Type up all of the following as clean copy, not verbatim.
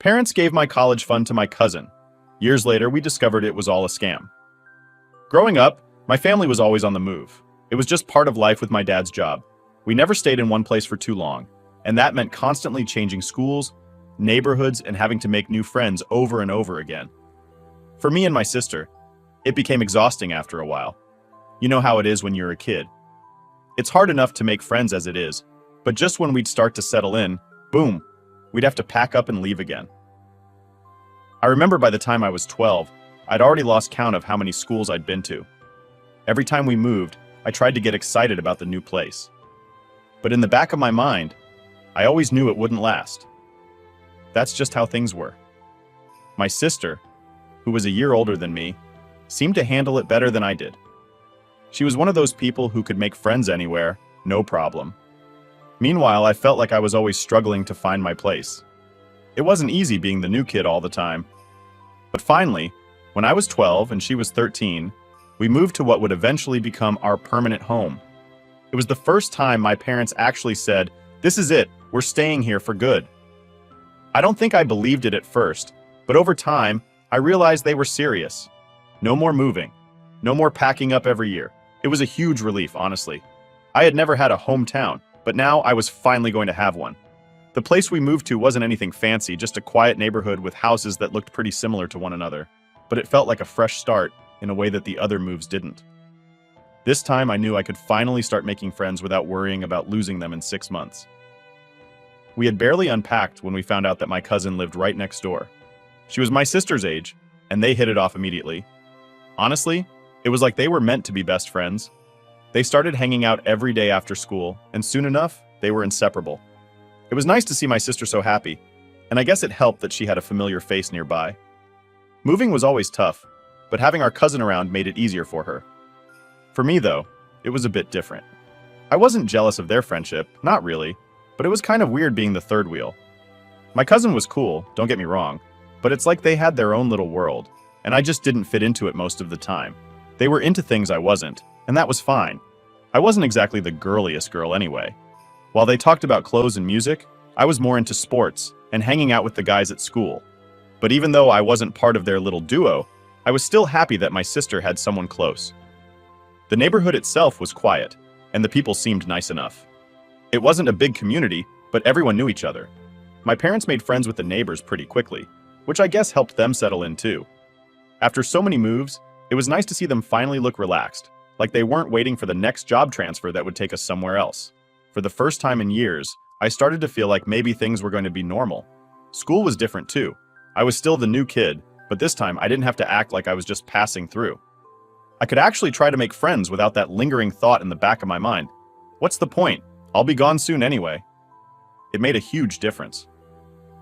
Parents gave my college fund to my cousin. Years later, we discovered it was all a scam. Growing up, my family was always on the move. It was just part of life with my dad's job. We never stayed in one place for too long, and that meant constantly changing schools, neighborhoods, and having to make new friends over and over again. For me and my sister, it became exhausting after a while. You know how it is when you're a kid. It's hard enough to make friends as it is, but just when we'd start to settle in, boom, we'd have to pack up and leave again. I remember by the time I was 12, I'd already lost count of how many schools I'd been to. Every time we moved, I tried to get excited about the new place. But in the back of my mind, I always knew it wouldn't last. That's just how things were. My sister, who was a year older than me, seemed to handle it better than I did. She was one of those people who could make friends anywhere, no problem. Meanwhile, I felt like I was always struggling to find my place. It wasn't easy being the new kid all the time. But finally, when I was 12 and she was 13, we moved to what would eventually become our permanent home. It was the first time my parents actually said, "This is it, we're staying here for good." I don't think I believed it at first, but over time, I realized they were serious. No more moving. No more packing up every year. It was a huge relief, honestly. I had never had a hometown, but now I was finally going to have one. The place we moved to wasn't anything fancy, just a quiet neighborhood with houses that looked pretty similar to one another, but it felt like a fresh start in a way that the other moves didn't. This time I knew I could finally start making friends without worrying about losing them in 6 months. We had barely unpacked when we found out that my cousin lived right next door. She was my sister's age, and they hit it off immediately. Honestly, it was like they were meant to be best friends. They started hanging out every day after school, and soon enough, they were inseparable. It was nice to see my sister so happy, and I guess it helped that she had a familiar face nearby. Moving was always tough, but having our cousin around made it easier for her. For me, though, it was a bit different. I wasn't jealous of their friendship, not really, but it was kind of weird being the third wheel. My cousin was cool, don't get me wrong, but it's like they had their own little world, and I just didn't fit into it most of the time. They were into things I wasn't, and that was fine. I wasn't exactly the girliest girl anyway. While they talked about clothes and music, I was more into sports and hanging out with the guys at school. But even though I wasn't part of their little duo, I was still happy that my sister had someone close. The neighborhood itself was quiet, and the people seemed nice enough. It wasn't a big community, but everyone knew each other. My parents made friends with the neighbors pretty quickly, which I guess helped them settle in too. After so many moves, it was nice to see them finally look relaxed, like they weren't waiting for the next job transfer that would take us somewhere else. For the first time in years, I started to feel like maybe things were going to be normal. School was different too. I was still the new kid, but this time I didn't have to act like I was just passing through. I could actually try to make friends without that lingering thought in the back of my mind. What's the point? I'll be gone soon anyway. It made a huge difference.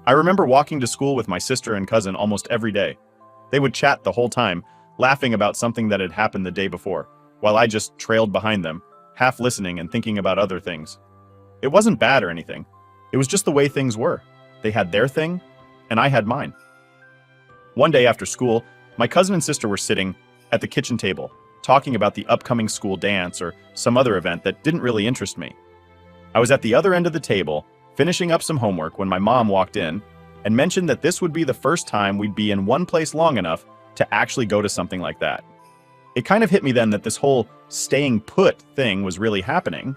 I remember walking to school with my sister and cousin almost every day. They would chat the whole time, laughing about something that had happened the day before, while I just trailed behind them, half listening and thinking about other things. It wasn't bad or anything. It was just the way things were. They had their thing, and I had mine. One day after school, my cousin and sister were sitting at the kitchen table, talking about the upcoming school dance or some other event that didn't really interest me. I was at the other end of the table, finishing up some homework when my mom walked in and mentioned that this would be the first time we'd be in one place long enough to actually go to something like that. It kind of hit me then that this whole staying put thing was really happening.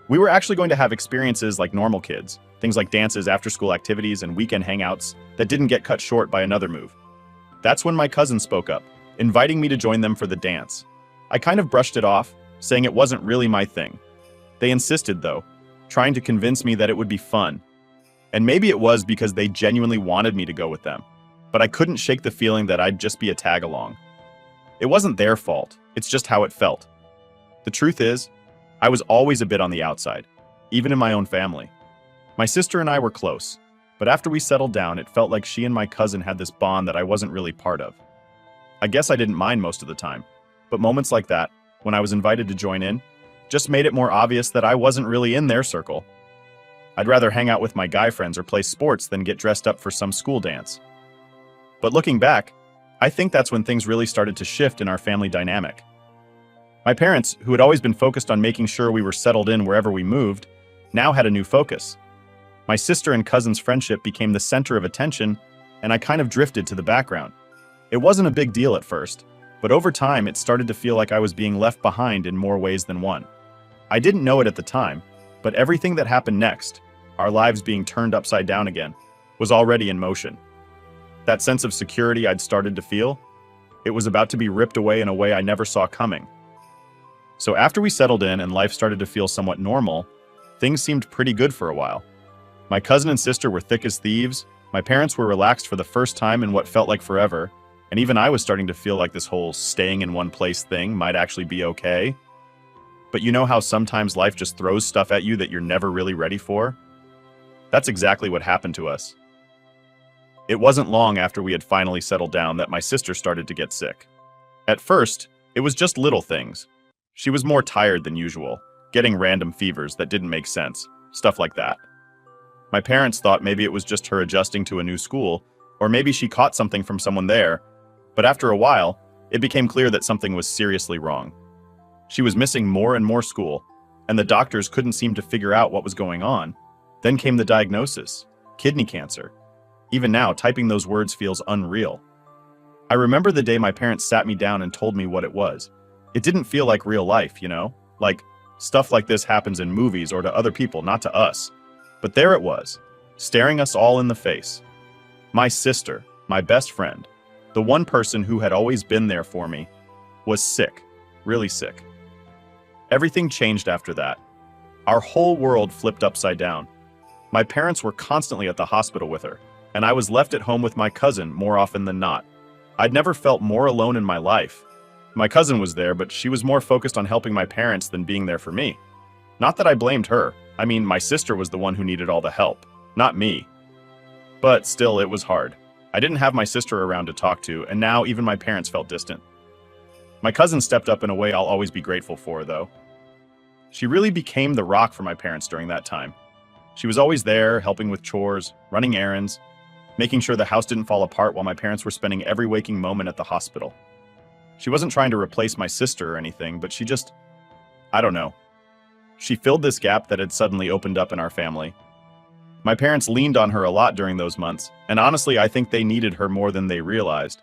We were actually going to have experiences like normal kids, things like dances, after-school activities, and weekend hangouts that didn't get cut short by another move. That's when my cousin spoke up, inviting me to join them for the dance. I kind of brushed it off, saying it wasn't really my thing. They insisted, though, trying to convince me that it would be fun. And maybe it was because they genuinely wanted me to go with them, but I couldn't shake the feeling that I'd just be a tag-along. It wasn't their fault, it's just how it felt. The truth is, I was always a bit on the outside, even in my own family. My sister and I were close, but after we settled down, it felt like she and my cousin had this bond that I wasn't really part of. I guess I didn't mind most of the time, but moments like that, when I was invited to join in, just made it more obvious that I wasn't really in their circle. I'd rather hang out with my guy friends or play sports than get dressed up for some school dance. But looking back, I think that's when things really started to shift in our family dynamic. My parents, who had always been focused on making sure we were settled in wherever we moved, now had a new focus. My sister and cousin's friendship became the center of attention, and I kind of drifted to the background. It wasn't a big deal at first, but over time it started to feel like I was being left behind in more ways than one. I didn't know it at the time, but everything that happened next, our lives being turned upside down again, was already in motion. That sense of security I'd started to feel, it was about to be ripped away in a way I never saw coming. So after we settled in and life started to feel somewhat normal, things seemed pretty good for a while. My cousin and sister were thick as thieves, my parents were relaxed for the first time in what felt like forever, and even I was starting to feel like this whole staying in one place thing might actually be okay. But you know how sometimes life just throws stuff at you that you're never really ready for? That's exactly what happened to us. It wasn't long after we had finally settled down that my sister started to get sick. At first, it was just little things. She was more tired than usual, getting random fevers that didn't make sense, stuff like that. My parents thought maybe it was just her adjusting to a new school, or maybe she caught something from someone there, but after a while, it became clear that something was seriously wrong. She was missing more and more school, and the doctors couldn't seem to figure out what was going on. Then came the diagnosis, kidney cancer. Even now, typing those words feels unreal. I remember the day my parents sat me down and told me what it was. It didn't feel like real life, you know? Like, stuff like this happens in movies or to other people, not to us. But there it was, staring us all in the face. My sister, my best friend, the one person who had always been there for me, was sick, really sick. Everything changed after that. Our whole world flipped upside down. My parents were constantly at the hospital with her, and I was left at home with my cousin more often than not. I'd never felt more alone in my life. My cousin was there, but she was more focused on helping my parents than being there for me. Not that I blamed her. I mean, my sister was the one who needed all the help, not me. But still, it was hard. I didn't have my sister around to talk to, and now even my parents felt distant. My cousin stepped up in a way I'll always be grateful for, though. She really became the rock for my parents during that time. She was always there, helping with chores, running errands, making sure the house didn't fall apart while my parents were spending every waking moment at the hospital. She wasn't trying to replace my sister or anything, but she just, I don't know. She filled this gap that had suddenly opened up in our family. My parents leaned on her a lot during those months, and honestly, I think they needed her more than they realized.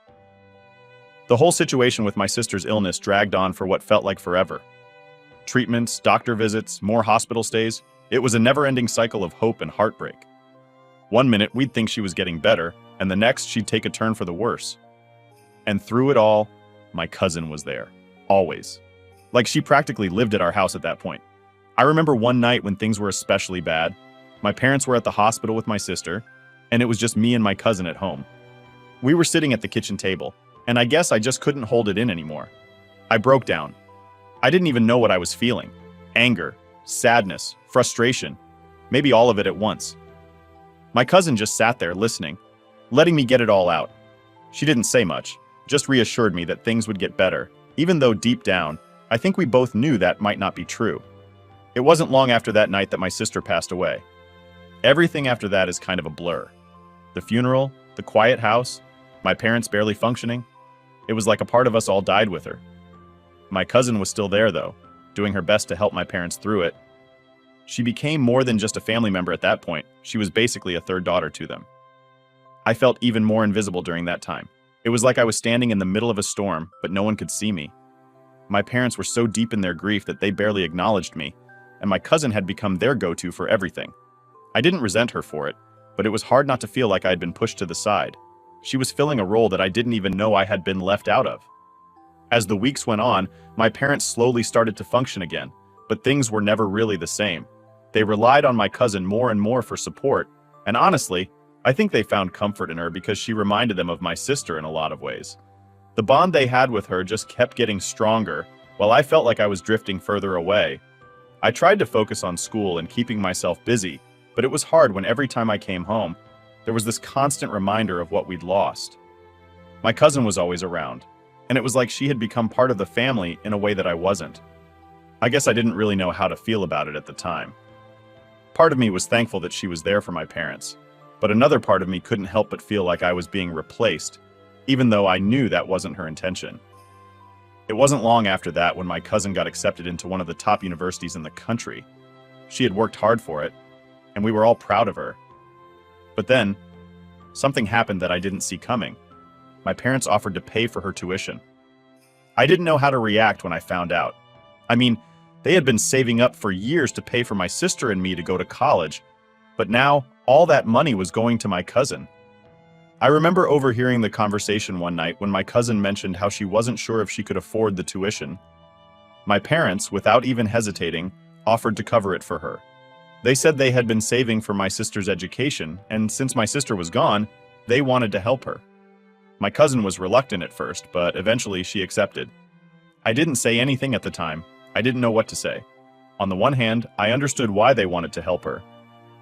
The whole situation with my sister's illness dragged on for what felt like forever. Treatments, doctor visits, more hospital stays. It was a never-ending cycle of hope and heartbreak. One minute, we'd think she was getting better, and the next, she'd take a turn for the worse. And through it all, my cousin was there. Always. Like she practically lived at our house at that point. I remember one night when things were especially bad. My parents were at the hospital with my sister, and it was just me and my cousin at home. We were sitting at the kitchen table, and I guess I just couldn't hold it in anymore. I broke down. I didn't even know what I was feeling. Anger, sadness, frustration, maybe all of it at once. My cousin just sat there listening, letting me get it all out. She didn't say much, just reassured me that things would get better, even though deep down, I think we both knew that might not be true. It wasn't long after that night that my sister passed away. Everything after that is kind of a blur. The funeral, the quiet house, my parents barely functioning. It was like a part of us all died with her. My cousin was still there though, doing her best to help my parents through it. She became more than just a family member at that point. She was basically a third daughter to them. I felt even more invisible during that time. It was like I was standing in the middle of a storm, but no one could see me. My parents were so deep in their grief that they barely acknowledged me, and my cousin had become their go-to for everything. I didn't resent her for it, but it was hard not to feel like I had been pushed to the side. She was filling a role that I didn't even know I had been left out of. As the weeks went on, my parents slowly started to function again, but things were never really the same. They relied on my cousin more and more for support, and honestly, I think they found comfort in her because she reminded them of my sister in a lot of ways. The bond they had with her just kept getting stronger, while I felt like I was drifting further away. I tried to focus on school and keeping myself busy, but it was hard when every time I came home, there was this constant reminder of what we'd lost. My cousin was always around, and it was like she had become part of the family in a way that I wasn't. I guess I didn't really know how to feel about it at the time. Part of me was thankful that she was there for my parents, but another part of me couldn't help but feel like I was being replaced, even though I knew that wasn't her intention. It wasn't long after that when my cousin got accepted into one of the top universities in the country. She had worked hard for it, and we were all proud of her. But then, something happened that I didn't see coming. My parents offered to pay for her tuition. I didn't know how to react when I found out. I mean, they had been saving up for years to pay for my sister and me to go to college, but now all that money was going to my cousin. I remember overhearing the conversation one night when my cousin mentioned how she wasn't sure if she could afford the tuition. My parents, without even hesitating, offered to cover it for her. They said they had been saving for my sister's education, and since my sister was gone, they wanted to help her. My cousin was reluctant at first, but eventually she accepted. I didn't say anything at the time. I didn't know what to say. On the one hand, I understood why they wanted to help her.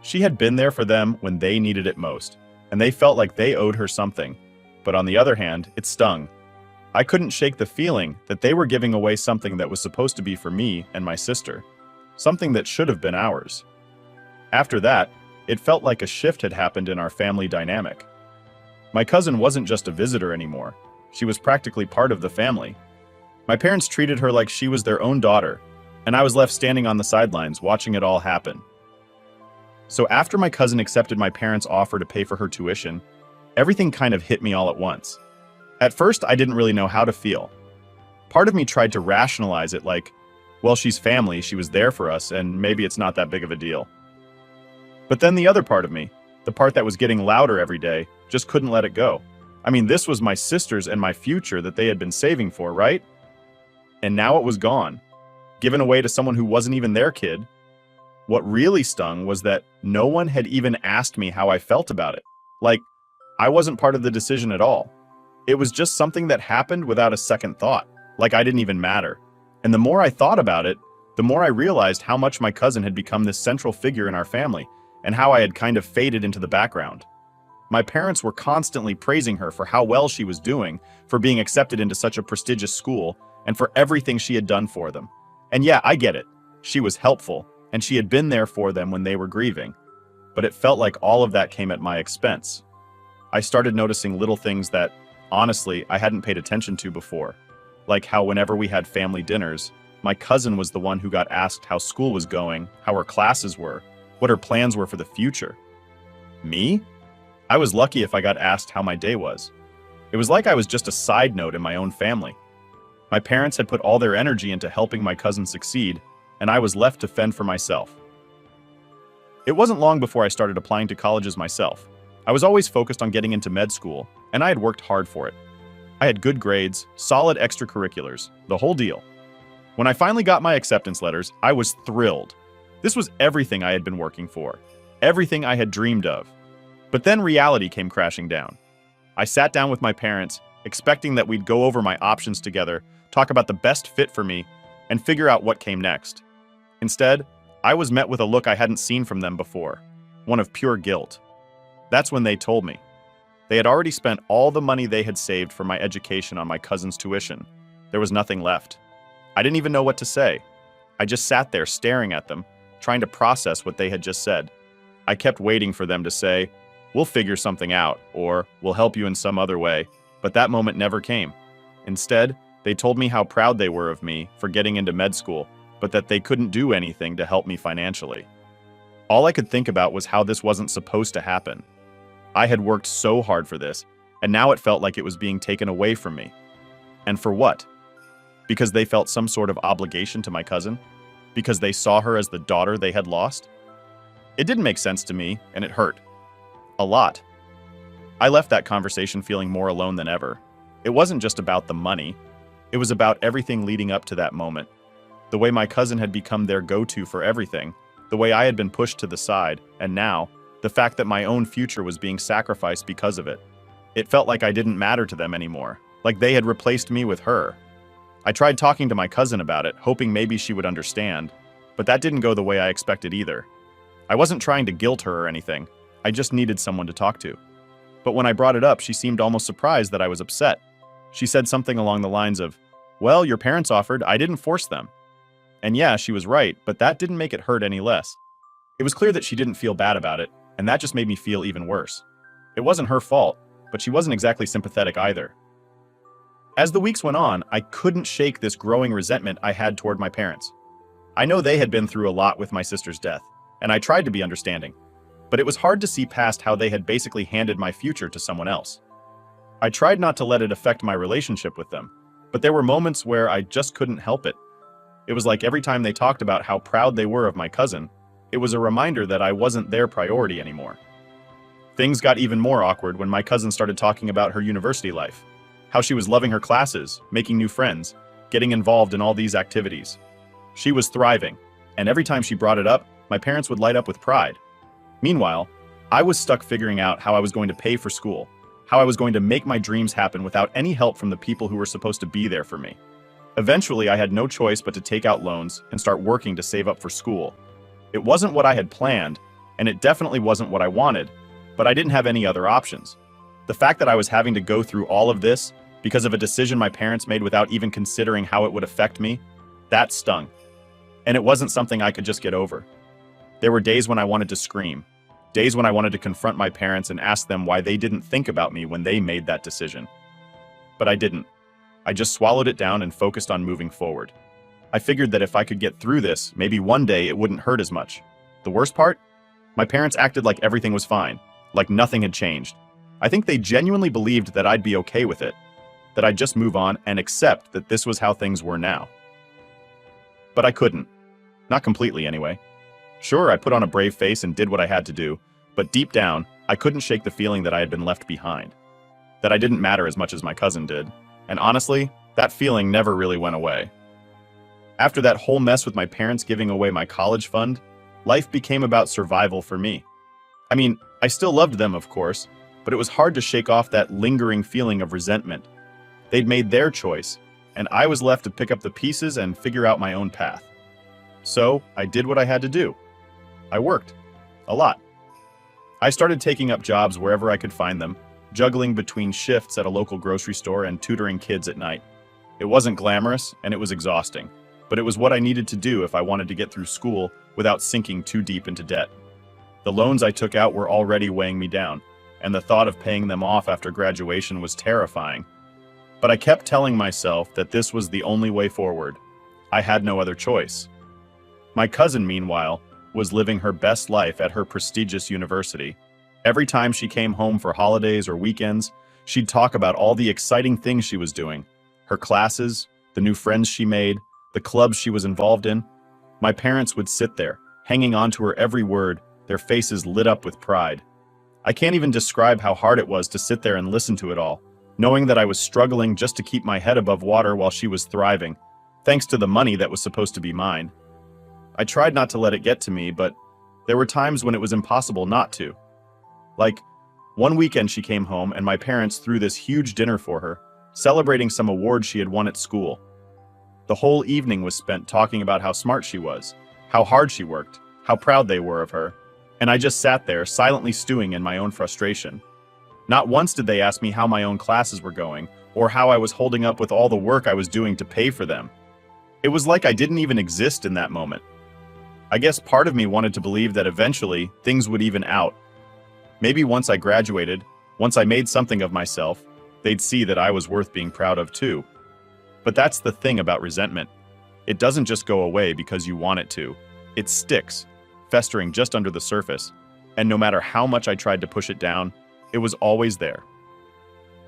She had been there for them when they needed it most, and they felt like they owed her something. But on the other hand, it stung. I couldn't shake the feeling that they were giving away something that was supposed to be for me and my sister, something that should have been ours. After that, it felt like a shift had happened in our family dynamic. My cousin wasn't just a visitor anymore. She was practically part of the family. My parents treated her like she was their own daughter, and I was left standing on the sidelines watching it all happen. So after my cousin accepted my parents' offer to pay for her tuition, everything kind of hit me all at once. At first, I didn't really know how to feel. Part of me tried to rationalize it like, well, she's family, she was there for us, and maybe it's not that big of a deal. But then the other part of me, the part that was getting louder every day, just couldn't let it go. I mean, this was my sister's and my future that they had been saving for, right? And now it was gone, given away to someone who wasn't even their kid. What really stung was that no one had even asked me how I felt about it. Like, I wasn't part of the decision at all. It was just something that happened without a second thought, like I didn't even matter. And the more I thought about it, the more I realized how much my cousin had become this central figure in our family, and how I had kind of faded into the background. My parents were constantly praising her for how well she was doing, for being accepted into such a prestigious school, and for everything she had done for them. And yeah, I get it. She was helpful, and she had been there for them when they were grieving. But it felt like all of that came at my expense. I started noticing little things that, honestly, I hadn't paid attention to before. Like how whenever we had family dinners, my cousin was the one who got asked how school was going, how her classes were, what her plans were for the future. Me? I was lucky if I got asked how my day was. It was like I was just a side note in my own family. My parents had put all their energy into helping my cousin succeed, and I was left to fend for myself. It wasn't long before I started applying to colleges myself. I was always focused on getting into med school, and I had worked hard for it. I had good grades, solid extracurriculars, the whole deal. When I finally got my acceptance letters, I was thrilled. This was everything I had been working for, everything I had dreamed of. But then reality came crashing down. I sat down with my parents, expecting that we'd go over my options together, talk about the best fit for me, and figure out what came next. Instead, I was met with a look I hadn't seen from them before, one of pure guilt. That's when they told me. They had already spent all the money they had saved for my education on my cousin's tuition. There was nothing left. I didn't even know what to say. I just sat there staring at them, trying to process what they had just said. I kept waiting for them to say, "We'll figure something out," or "We'll help you in some other way," but that moment never came. Instead, they told me how proud they were of me for getting into med school, but that they couldn't do anything to help me financially. All I could think about was how this wasn't supposed to happen. I had worked so hard for this, and now it felt like it was being taken away from me. And for what? Because they felt some sort of obligation to my cousin? Because they saw her as the daughter they had lost? It didn't make sense to me, and it hurt. A lot. I left that conversation feeling more alone than ever. It wasn't just about the money. It was about everything leading up to that moment. The way my cousin had become their go-to for everything, the way I had been pushed to the side, and now, the fact that my own future was being sacrificed because of it. It felt like I didn't matter to them anymore, like they had replaced me with her. I tried talking to my cousin about it, hoping maybe she would understand, but that didn't go the way I expected either. I wasn't trying to guilt her or anything. I just needed someone to talk to. But when I brought it up, she seemed almost surprised that I was upset. She said something along the lines of, "Well, your parents offered, I didn't force them." And yeah, she was right, but that didn't make it hurt any less. It was clear that she didn't feel bad about it, and that just made me feel even worse. It wasn't her fault, but she wasn't exactly sympathetic either. As the weeks went on, I couldn't shake this growing resentment I had toward my parents. I know they had been through a lot with my sister's death, and I tried to be understanding. but it was hard to see past how they had basically handed my future to someone else. I tried not to let it affect my relationship with them, but there were moments where I just couldn't help it. It was like every time they talked about how proud they were of my cousin, it was a reminder that I wasn't their priority anymore. Things got even more awkward when my cousin started talking about her university life, how she was loving her classes, making new friends, getting involved in all these activities. She was thriving, and every time she brought it up, my parents would light up with pride. Meanwhile, I was stuck figuring out how I was going to pay for school, how I was going to make my dreams happen without any help from the people who were supposed to be there for me. Eventually, I had no choice but to take out loans and start working to save up for school. It wasn't what I had planned, and it definitely wasn't what I wanted, but I didn't have any other options. The fact that I was having to go through all of this because of a decision my parents made without even considering how it would affect me, that stung. And it wasn't something I could just get over. There were days when I wanted to scream, days when I wanted to confront my parents and ask them why they didn't think about me when they made that decision. But I didn't. I just swallowed it down and focused on moving forward. I figured that if I could get through this, maybe one day it wouldn't hurt as much. The worst part? My parents acted like everything was fine, like nothing had changed. I think they genuinely believed that I'd be okay with it, that I'd just move on and accept that this was how things were now. But I couldn't. Not completely, anyway. Sure, I put on a brave face and did what I had to do, but deep down, I couldn't shake the feeling that I had been left behind. That I didn't matter as much as my cousin did. And honestly, that feeling never really went away. After that whole mess with my parents giving away my college fund, life became about survival for me. I mean, I still loved them, of course, but it was hard to shake off that lingering feeling of resentment. They'd made their choice, and I was left to pick up the pieces and figure out my own path. So, I did what I had to do. I worked. A lot. I started taking up jobs wherever I could find them, juggling between shifts at a local grocery store and tutoring kids at night. It wasn't glamorous, and it was exhausting, but it was what I needed to do if I wanted to get through school without sinking too deep into debt. The loans I took out were already weighing me down, and the thought of paying them off after graduation was terrifying. But I kept telling myself that this was the only way forward. I had no other choice. My cousin, meanwhile, was living her best life at her prestigious university. Every time she came home for holidays or weekends, she'd talk about all the exciting things she was doing, her classes, the new friends she made, the clubs she was involved in. My parents would sit there, hanging on to her every word, their faces lit up with pride. I can't even describe how hard it was to sit there and listen to it all, knowing that I was struggling just to keep my head above water while she was thriving, thanks to the money that was supposed to be mine. I tried not to let it get to me, but there were times when it was impossible not to. Like, one weekend she came home and my parents threw this huge dinner for her, celebrating some award she had won at school. The whole evening was spent talking about how smart she was, how hard she worked, how proud they were of her, and I just sat there silently stewing in my own frustration. Not once did they ask me how my own classes were going, or how I was holding up with all the work I was doing to pay for them. It was like I didn't even exist in that moment. I guess part of me wanted to believe that eventually things would even out. Maybe once I graduated, once I made something of myself, they'd see that I was worth being proud of too. But that's the thing about resentment. It doesn't just go away because you want it to. It sticks, festering just under the surface, and no matter how much I tried to push it down, it was always there.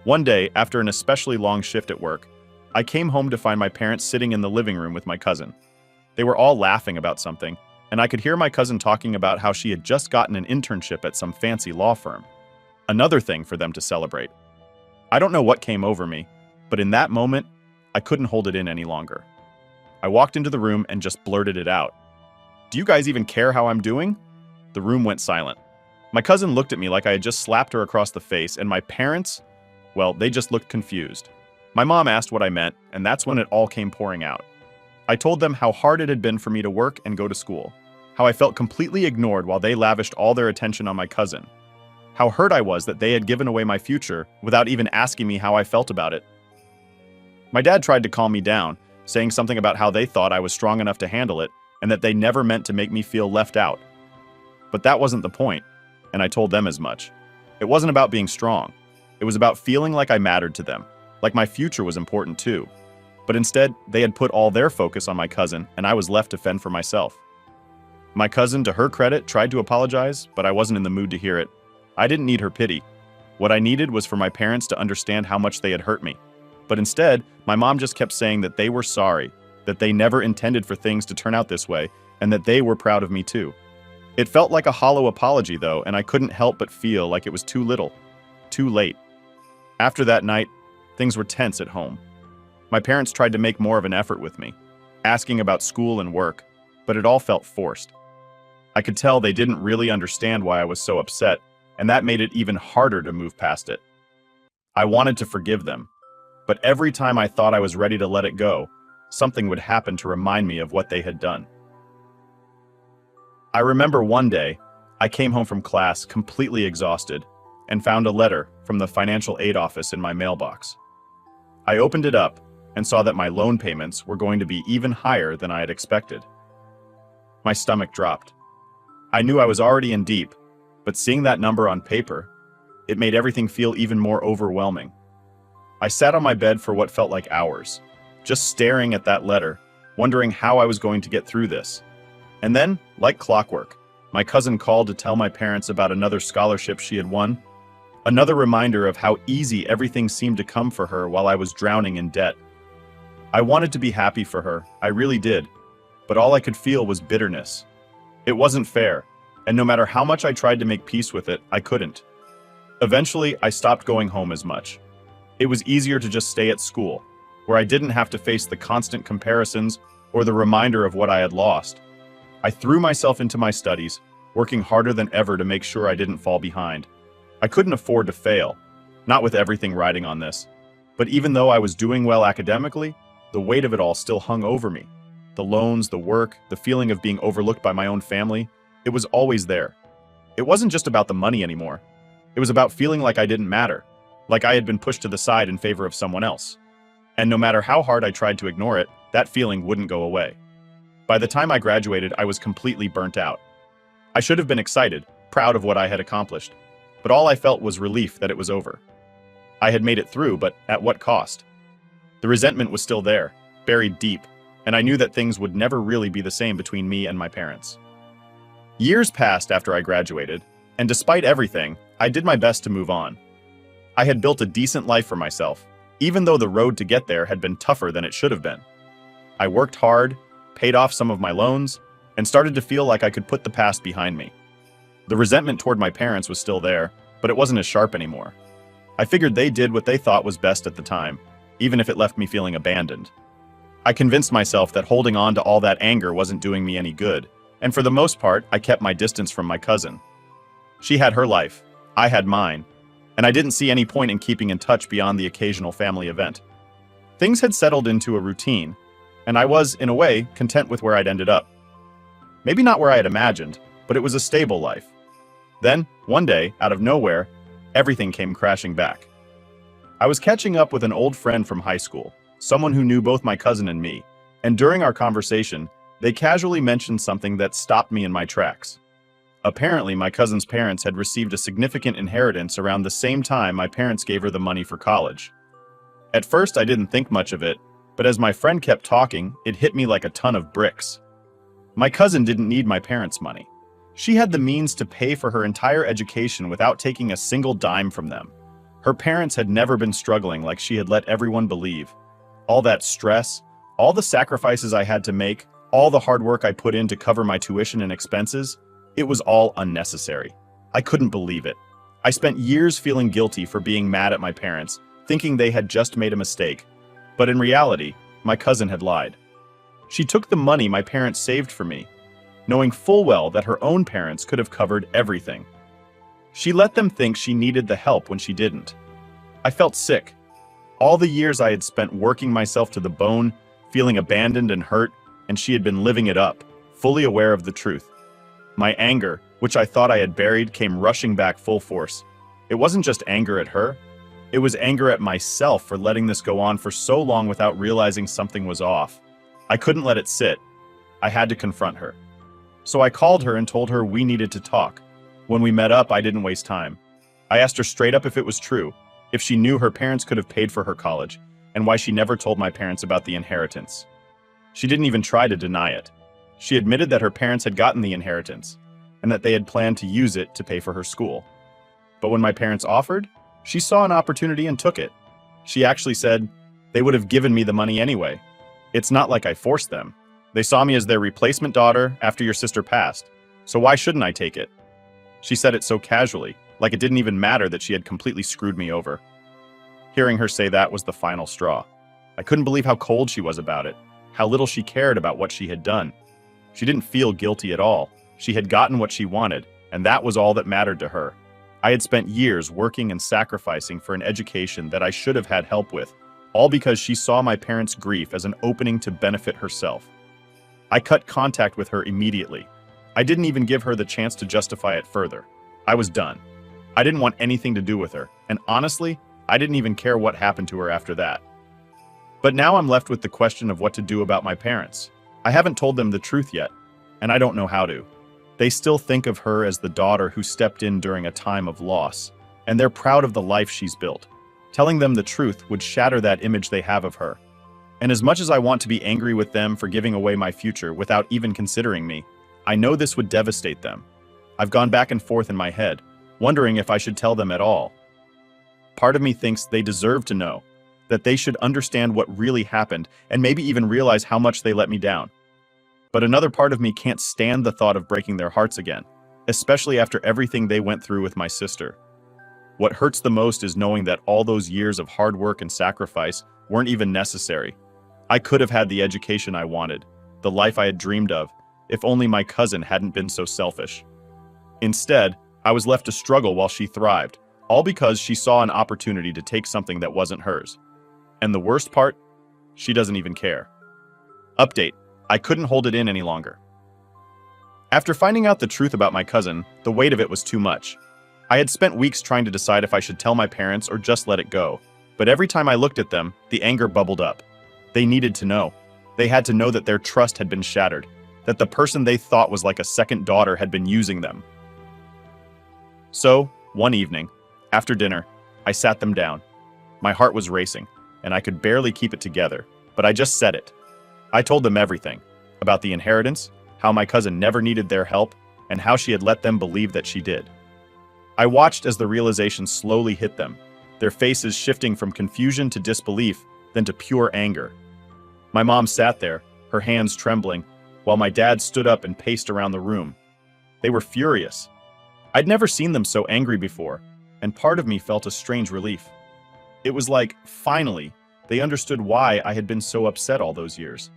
One day, after an especially long shift at work, I came home to find my parents sitting in the living room with my cousin. They were all laughing about something, and I could hear my cousin talking about how she had just gotten an internship at some fancy law firm. Another thing for them to celebrate. I don't know what came over me, but in that moment, I couldn't hold it in any longer. I walked into the room and just blurted it out. "Do you guys even care how I'm doing?" The room went silent. My cousin looked at me like I had just slapped her across the face, and my parents, well, they just looked confused. My mom asked what I meant, and that's when it all came pouring out. I told them how hard it had been for me to work and go to school, how I felt completely ignored while they lavished all their attention on my cousin, how hurt I was that they had given away my future without even asking me how I felt about it. My dad tried to calm me down, saying something about how they thought I was strong enough to handle it and that they never meant to make me feel left out. But that wasn't the point, and I told them as much. It wasn't about being strong. It was about feeling like I mattered to them, like my future was important too. But instead, they had put all their focus on my cousin, and I was left to fend for myself. My cousin, to her credit, tried to apologize, but I wasn't in the mood to hear it. I didn't need her pity. What I needed was for my parents to understand how much they had hurt me. But instead, my mom just kept saying that they were sorry, that they never intended for things to turn out this way, and that they were proud of me too. It felt like a hollow apology though, and I couldn't help but feel like it was too little, too late. After that night, things were tense at home. My parents tried to make more of an effort with me, asking about school and work, but it all felt forced. I could tell they didn't really understand why I was so upset, and that made it even harder to move past it. I wanted to forgive them, but every time I thought I was ready to let it go, something would happen to remind me of what they had done. I remember one day, I came home from class completely exhausted and found a letter from the financial aid office in my mailbox. I opened it up and saw that my loan payments were going to be even higher than I had expected. My stomach dropped. I knew I was already in deep, but seeing that number on paper, it made everything feel even more overwhelming. I sat on my bed for what felt like hours, just staring at that letter, wondering how I was going to get through this. And then, like clockwork, my cousin called to tell my parents about another scholarship she had won, another reminder of how easy everything seemed to come for her while I was drowning in debt. I wanted to be happy for her, I really did, but all I could feel was bitterness. It wasn't fair, and no matter how much I tried to make peace with it, I couldn't. Eventually, I stopped going home as much. It was easier to just stay at school, where I didn't have to face the constant comparisons or the reminder of what I had lost. I threw myself into my studies, working harder than ever to make sure I didn't fall behind. I couldn't afford to fail, not with everything riding on this. But even though I was doing well academically, the weight of it all still hung over me. The loans, the work, the feeling of being overlooked by my own family, it was always there. It wasn't just about the money anymore. It was about feeling like I didn't matter, like I had been pushed to the side in favor of someone else. And no matter how hard I tried to ignore it, that feeling wouldn't go away. By the time I graduated, I was completely burnt out. I should have been excited, proud of what I had accomplished, but all I felt was relief that it was over. I had made it through, but at what cost? The resentment was still there, buried deep, and I knew that things would never really be the same between me and my parents. Years passed after I graduated, and despite everything, I did my best to move on. I had built a decent life for myself, even though the road to get there had been tougher than it should have been. I worked hard, paid off some of my loans, and started to feel like I could put the past behind me. The resentment toward my parents was still there, but it wasn't as sharp anymore. I figured they did what they thought was best at the time, even if it left me feeling abandoned. I convinced myself that holding on to all that anger wasn't doing me any good, and for the most part, I kept my distance from my cousin. She had her life, I had mine, and I didn't see any point in keeping in touch beyond the occasional family event. Things had settled into a routine, and I was, in a way, content with where I'd ended up. Maybe not where I had imagined, but it was a stable life. Then, one day, out of nowhere, everything came crashing back. I was catching up with an old friend from high school, someone who knew both my cousin and me, and during our conversation, they casually mentioned something that stopped me in my tracks. Apparently, my cousin's parents had received a significant inheritance around the same time my parents gave her the money for college. At first, I didn't think much of it, but as my friend kept talking, it hit me like a ton of bricks. My cousin didn't need my parents' money. She had the means to pay for her entire education without taking a single dime from them. Her parents had never been struggling like she had let everyone believe. All that stress, all the sacrifices I had to make, all the hard work I put in to cover my tuition and expenses, it was all unnecessary. I couldn't believe it. I spent years feeling guilty for being mad at my parents, thinking they had just made a mistake. But in reality, my cousin had lied. She took the money my parents saved for me, knowing full well that her own parents could have covered everything. She let them think she needed the help when she didn't. I felt sick. All the years I had spent working myself to the bone, feeling abandoned and hurt, and she had been living it up, fully aware of the truth. My anger, which I thought I had buried, came rushing back full force. It wasn't just anger at her. It was anger at myself for letting this go on for so long without realizing something was off. I couldn't let it sit. I had to confront her. So I called her and told her we needed to talk. When we met up, I didn't waste time. I asked her straight up if it was true, if she knew her parents could have paid for her college, and why she never told my parents about the inheritance. She didn't even try to deny it. She admitted that her parents had gotten the inheritance and that they had planned to use it to pay for her school. But when my parents offered, she saw an opportunity and took it. She actually said, "They would have given me the money anyway. It's not like I forced them. They saw me as their replacement daughter after your sister passed, so why shouldn't I take it?" She said it so casually, like it didn't even matter that she had completely screwed me over. Hearing her say that was the final straw. I couldn't believe how cold she was about it, how little she cared about what she had done. She didn't feel guilty at all. She had gotten what she wanted, and that was all that mattered to her. I had spent years working and sacrificing for an education that I should have had help with, all because she saw my parents' grief as an opening to benefit herself. I cut contact with her immediately. I didn't even give her the chance to justify it further. I was done. I didn't want anything to do with her, and honestly, I didn't even care what happened to her after that. But now I'm left with the question of what to do about my parents. I haven't told them the truth yet, and I don't know how to. They still think of her as the daughter who stepped in during a time of loss, and they're proud of the life she's built. Telling them the truth would shatter that image they have of her. And as much as I want to be angry with them for giving away my future without even considering me, I know this would devastate them. I've gone back and forth in my head, wondering if I should tell them at all. Part of me thinks they deserve to know, that they should understand what really happened and maybe even realize how much they let me down. But another part of me can't stand the thought of breaking their hearts again, especially after everything they went through with my sister. What hurts the most is knowing that all those years of hard work and sacrifice weren't even necessary. I could have had the education I wanted, the life I had dreamed of, if only my cousin hadn't been so selfish. Instead, I was left to struggle while she thrived, all because she saw an opportunity to take something that wasn't hers. And the worst part? She doesn't even care. Update: I couldn't hold it in any longer. After finding out the truth about my cousin, the weight of it was too much. I had spent weeks trying to decide if I should tell my parents or just let it go, but every time I looked at them, the anger bubbled up. They needed to know. They had to know that their trust had been shattered, that the person they thought was like a second daughter had been using them. So, one evening, after dinner, I sat them down. My heart was racing, and I could barely keep it together, but I just said it. I told them everything, about the inheritance, how my cousin never needed their help, and how she had let them believe that she did. I watched as the realization slowly hit them, their faces shifting from confusion to disbelief, then to pure anger. My mom sat there, her hands trembling, while my dad stood up and paced around the room. They were furious. I'd never seen them so angry before, and part of me felt a strange relief. It was like, finally, they understood why I had been so upset all those years.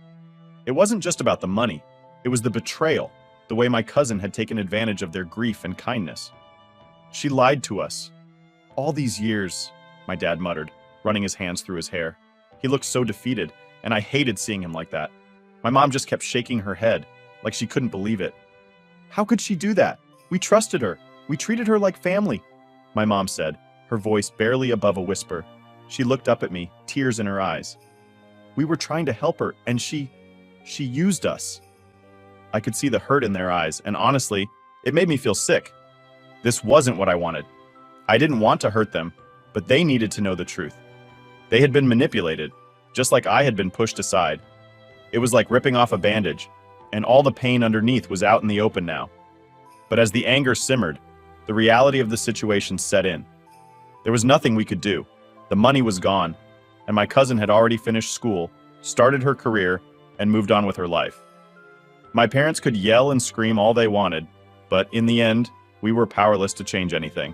It wasn't just about the money. It was the betrayal, the way my cousin had taken advantage of their grief and kindness. She lied to us. All these years, my dad muttered, running his hands through his hair. He looked so defeated, and I hated seeing him like that. My mom just kept shaking her head, like she couldn't believe it. "How could she do that? We trusted her. We treated her like family," my mom said, her voice barely above a whisper. She looked up at me, tears in her eyes. "We were trying to help her, and she used us." I could see the hurt in their eyes, and honestly, it made me feel sick. This wasn't what I wanted. I didn't want to hurt them, but they needed to know the truth. They had been manipulated, just like I had been pushed aside. It was like ripping off a bandage, and all the pain underneath was out in the open now. But as the anger simmered, the reality of the situation set in. There was nothing we could do. The money was gone, and my cousin had already finished school, started her career, and moved on with her life. My parents could yell and scream all they wanted, but in the end, we were powerless to change anything.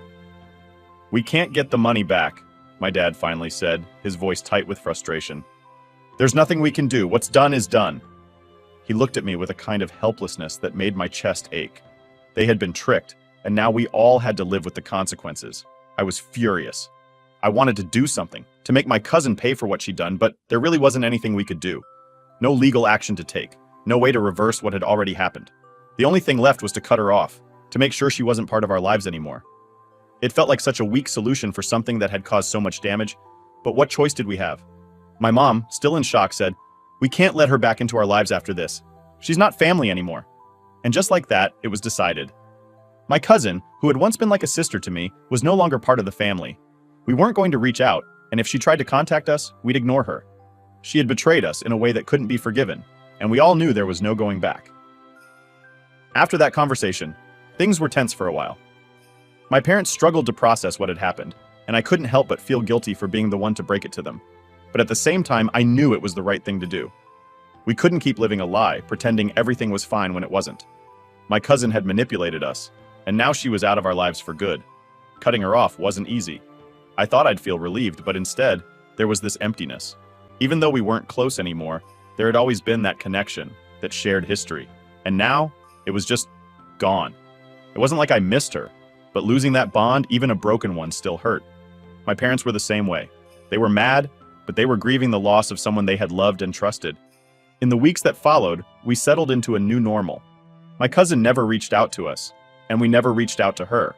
"We can't get the money back," my dad finally said, his voice tight with frustration. "There's nothing we can do. What's done is done." He looked at me with a kind of helplessness that made my chest ache. They had been tricked, and now we all had to live with the consequences. I was furious. I wanted to do something, to make my cousin pay for what she'd done, but there really wasn't anything we could do. No legal action to take, no way to reverse what had already happened. The only thing left was to cut her off, to make sure she wasn't part of our lives anymore. It felt like such a weak solution for something that had caused so much damage, but what choice did we have? My mom, still in shock, said, "We can't let her back into our lives after this. She's not family anymore." And just like that, it was decided. My cousin, who had once been like a sister to me, was no longer part of the family. We weren't going to reach out, and if she tried to contact us, we'd ignore her. She had betrayed us in a way that couldn't be forgiven, and we all knew there was no going back. After that conversation, things were tense for a while. My parents struggled to process what had happened, and I couldn't help but feel guilty for being the one to break it to them. But at the same time, I knew it was the right thing to do. We couldn't keep living a lie, pretending everything was fine when it wasn't. My cousin had manipulated us, and now she was out of our lives for good. Cutting her off wasn't easy. I thought I'd feel relieved, but instead, there was this emptiness. Even though we weren't close anymore, there had always been that connection, that shared history. And now, it was just gone. It wasn't like I missed her, but losing that bond, even a broken one, still hurt. My parents were the same way. They were mad, but they were grieving the loss of someone they had loved and trusted. In the weeks that followed, we settled into a new normal. My cousin never reached out to us, and we never reached out to her.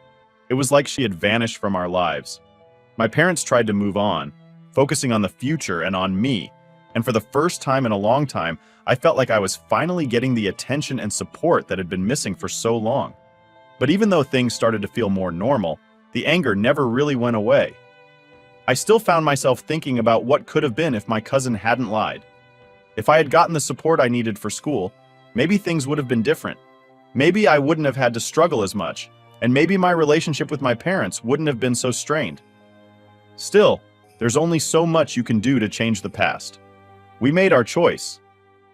It was like she had vanished from our lives. My parents tried to move on, focusing on the future and on me, and for the first time in a long time, I felt like I was finally getting the attention and support that had been missing for so long. But even though things started to feel more normal, the anger never really went away. I still found myself thinking about what could have been if my cousin hadn't lied. If I had gotten the support I needed for school, maybe things would have been different. Maybe I wouldn't have had to struggle as much, and maybe my relationship with my parents wouldn't have been so strained. Still, there's only so much you can do to change the past. We made our choice.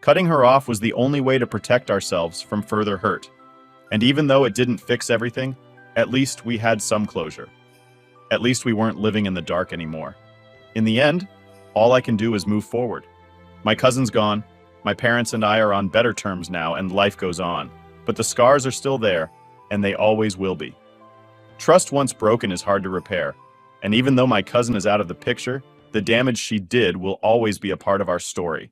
Cutting her off was the only way to protect ourselves from further hurt. And even though it didn't fix everything, at least we had some closure. At least we weren't living in the dark anymore. In the end, all I can do is move forward. My cousin's gone, my parents and I are on better terms now, and life goes on. But the scars are still there, and they always will be. Trust once broken is hard to repair, and even though my cousin is out of the picture, the damage she did will always be a part of our story.